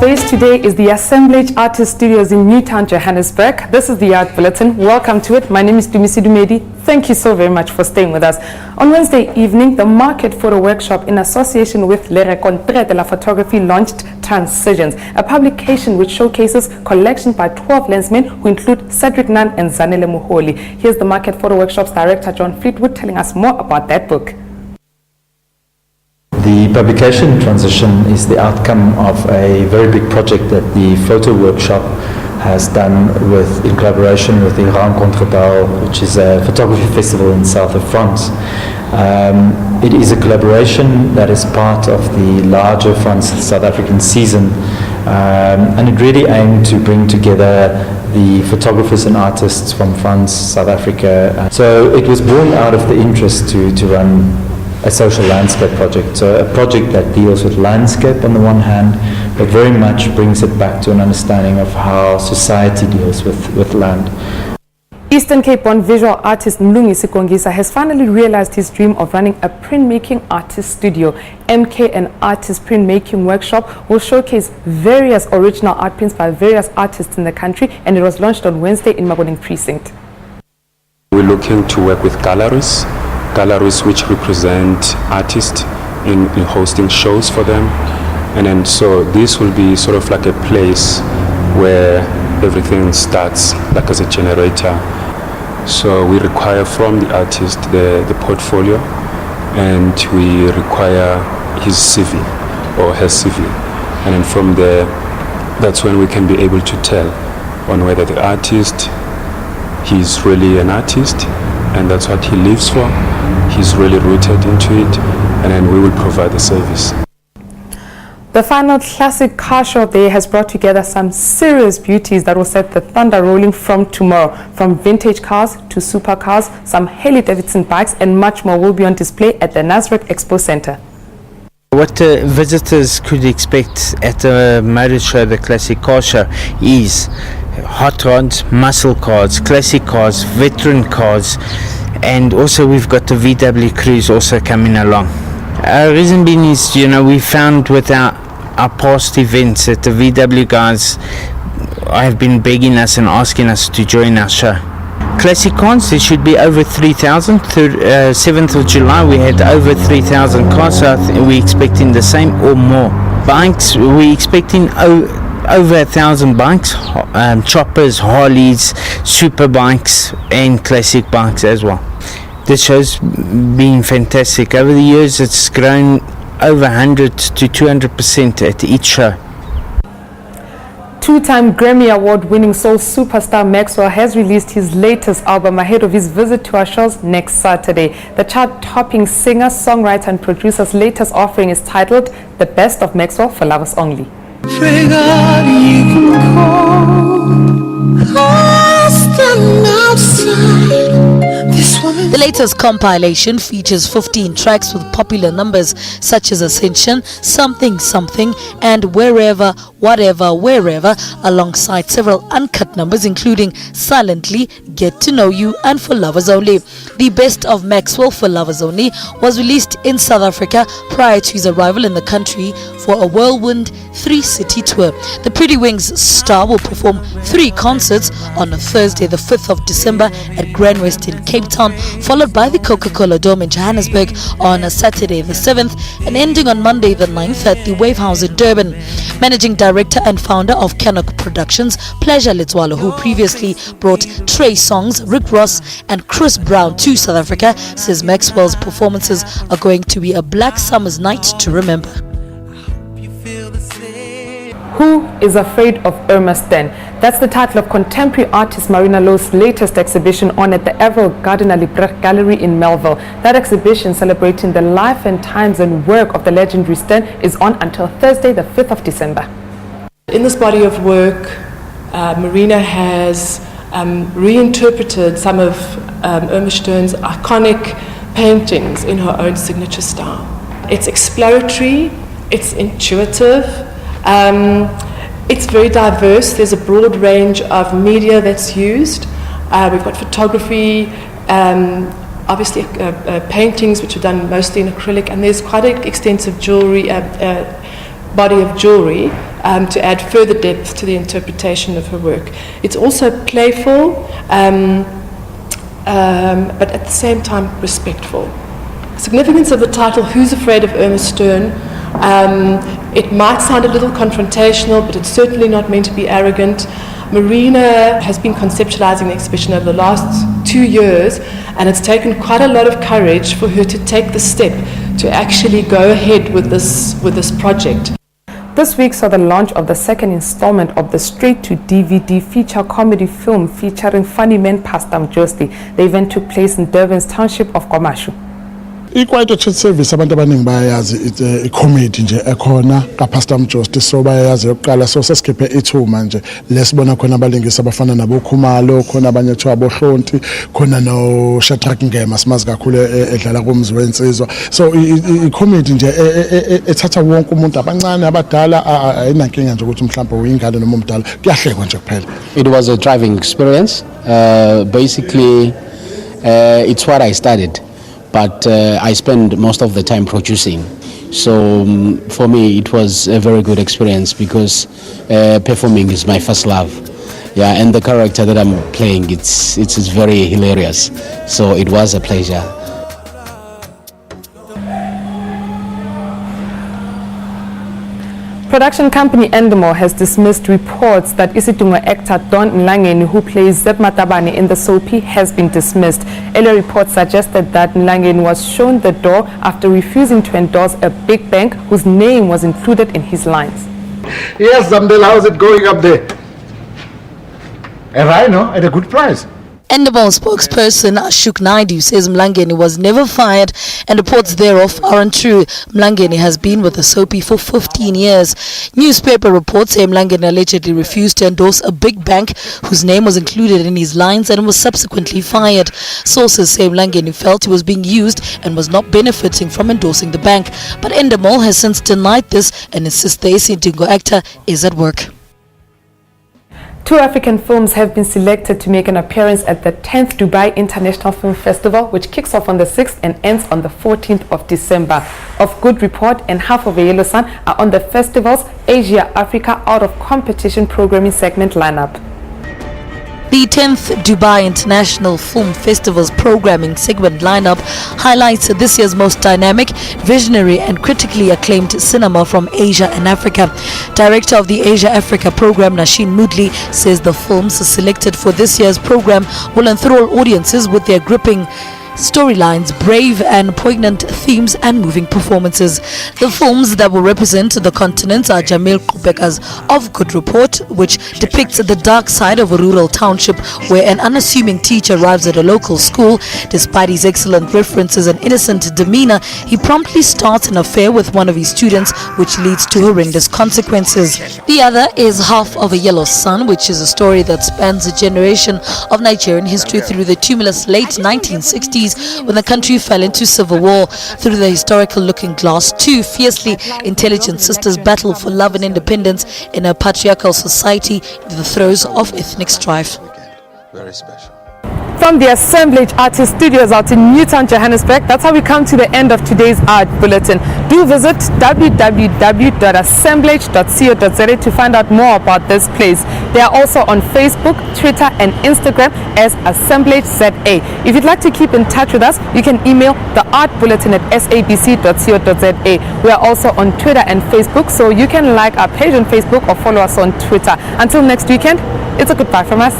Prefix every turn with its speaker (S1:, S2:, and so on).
S1: space today is the Assemblage Artist Studios in Newtown, Johannesburg. This is the Art Bulletin. Welcome to it. My name is Tumi Sedumedi. Thank you so very much for staying with us. On Wednesday evening, the Market Photo Workshop in association with Le Rencontre de la Photography launched Transitions, a publication which showcases collections by 12 lensmen who include Cedric Nunn and Zanele Muholi. Here's the Market Photo Workshop's director, John Fleetwood, telling us more about that book.
S2: The publication Transition is the outcome of a very big project that the Photo Workshop has done in collaboration with the Rencontre which is a photography festival in south of France. It is a collaboration that is part of the larger France-South African season, and it really aimed to bring together the photographers and artists from France, South Africa. So it was born out of the interest to run a social landscape project. So a project that deals with landscape on the one hand, but very much brings it back to an understanding of how society deals with land.
S1: Eastern Cape-born visual artist Mlungi Sikongisa has finally realized his dream of running a printmaking artist studio. MK and Artist Printmaking Workshop will showcase various original art prints by various artists in the country, and it was launched on Wednesday in Magoning Precinct.
S3: We're looking to work with galleries which represent artists in hosting shows for them, and then so this will be sort of like a place where everything starts like as a generator. So we require from the artist the portfolio, and we require his CV or her CV, and then from there that's when we can be able to tell on whether the artist, he's really an artist and that's what he lives for, he's really rooted into it, and then we will provide the service.
S1: The final classic car show there has brought together some serious beauties that will set the thunder rolling from tomorrow. From vintage cars to supercars, some Harley-Davidson bikes and much more will be on display at the Nasrec Expo Center.
S4: What visitors could expect at the motor show, the classic car show, is hot rods, muscle cars, classic cars, veteran cars, and also we've got the VW Cruise also coming along. Reason being is, we found with our past events that the VW guys have been begging us and asking us to join our show. Classic cars, there should be over 3,000. 7th of July we had over 3,000 cars, so we're expecting the same or more. Bikes, we're expecting over 1,000 bikes, choppers, Harleys, super bikes and classic bikes as well. This show's been fantastic. Over the years it's grown over 100 to 200% at each show.
S1: Two-time Grammy Award-winning soul superstar Maxwell has released his latest album ahead of his visit to our shows next Saturday. The chart-topping singer, songwriter and producer's latest offering is titled The Best of Maxwell for Lovers Only.
S5: Pray God you can call. I stand outside.
S6: The latest compilation features 15 tracks with popular numbers such as Ascension, Something Something, and Wherever, Whatever, Wherever, alongside several uncut numbers including Silently, Get to Know You, and For Lovers Only. The Best of Maxwell for Lovers Only was released in South Africa prior to his arrival in the country for a whirlwind 3-city tour. The Pretty Wings star will perform 3 concerts on a Thursday the 5th of December at Grand West in Cape Town, followed by the Coca-Cola Dome in Johannesburg on a Saturday the 7th, and ending on Monday the 9th at the Wave House in Durban. Managing director and founder of Cannock Productions, Pleasure Letswalo, who previously brought Trey Songz, Rick Ross and Chris Brown to South Africa, says Maxwell's performances are going to be a black summer's night to remember.
S1: Who is Afraid of Irma Stan? That's the title of contemporary artist Marina Lowe's latest exhibition on at the Avril Gardiner Liebrecht Gallery in Melville. That exhibition, celebrating the life and times and work of the legendary Stan, is on until Thursday the 5th of December.
S7: In this body of work, Marina has reinterpreted some of Irma Stern's iconic paintings in her own signature style. It's exploratory, it's intuitive, it's very diverse. There's a broad range of media that's used. We've got photography, obviously paintings which are done mostly in acrylic, and there's quite an extensive jewelry body of jewellery to add further depth to the interpretation of her work. It's also playful, but at the same time respectful. Significance of the title, Who's Afraid of Irma Stern? It might sound a little confrontational, but it's certainly not meant to be arrogant. Marina has been conceptualizing the exhibition over the last 2 years, and it's taken quite a lot of courage for her to take the step to actually go ahead with this project.
S1: This week saw the launch of the second installment of the straight-to-DVD feature comedy film featuring funny man Pastor Mjosti. The event took place in Durban's township of Kwamashu.
S8: Iquite church service abantu abaningi bayazi i-comedy nje ekhona kaPastor Mjosti, so bayazi yokuqala, so sesikhiphe ithuma nje lesibona khona abalingisi abafana nabo Khumalo, khona abanye ethiwa bohlonti, khona no Shadrack Ngema simazi kakhulu edlala kumzi wensizwa. So i-comedy nje ethatha wonke umuntu, abancane abadala, ayinankinga nje ukuthi mhlawumbe uyingane noma umdala, kuyahlekwa nje kuphela.
S9: It was a driving experience. Basically, it's what I studied. But I spend most of the time producing. So for me, it was a very good experience because performing is my first love. Yeah, and the character that I'm playing, it's very hilarious. So it was a pleasure.
S1: Production company Endemol has dismissed reports that Isitungo actor Don Mlangeni, who plays Zep Matabane in the soapie, has been dismissed. Earlier reports suggested that Mlangeni was shown the door after refusing to endorse a big bank whose name was included in his lines.
S10: Yes, Zamdel, how's it going up there? A rhino at a good price.
S6: Endemol spokesperson Ashok Naidu says Mlangeni was never fired and reports thereof are untrue. Mlangeni has been with the soapie for 15 years. Newspaper reports say Mlangeni allegedly refused to endorse a big bank whose name was included in his lines and was subsequently fired. Sources say Mlangeni felt he was being used and was not benefiting from endorsing the bank. But Endemol has since denied this and insists the Isitungo actor is at work.
S1: 2 African films have been selected to make an appearance at the 10th Dubai International Film Festival, which kicks off on the 6th and ends on the 14th of December. Of Good Report and Half of a Yellow Sun are on the festival's Asia Africa Out of Competition programming segment lineup.
S6: The 10th Dubai International Film Festival's programming segment lineup highlights this year's most dynamic, visionary and critically acclaimed cinema from Asia and Africa. Director of the Asia Africa program, Nashin Moodley, says the films selected for this year's program will enthrall audiences with their gripping storylines, brave and poignant themes and moving performances. The films that will represent the continent are Jamil Kubeka's Of Good Report, which depicts the dark side of a rural township where an unassuming teacher arrives at a local school. Despite his excellent references and innocent demeanor, he promptly starts an affair with one of his students, which leads to horrendous consequences. The other is Half of a Yellow Sun, which is a story that spans a generation of Nigerian history through the tumultuous late 1960s when the country fell into civil war. Through the historical looking glass, 2 fiercely intelligent sisters battle for love and independence in a patriarchal society in the throes of ethnic strife.
S10: Very special.
S1: From the Assemblage Artist Studios out in Newtown, Johannesburg, that's how we come to the end of today's Art Bulletin. Do visit www.assemblage.co.za to find out more about this place. They are also on Facebook, Twitter and Instagram as Assemblage ZA. If you'd like to keep in touch with us, you can email the Art Bulletin at sabc.co.za. We are also on Twitter and Facebook, so you can like our page on Facebook or follow us on Twitter. Until next weekend, it's a goodbye from us.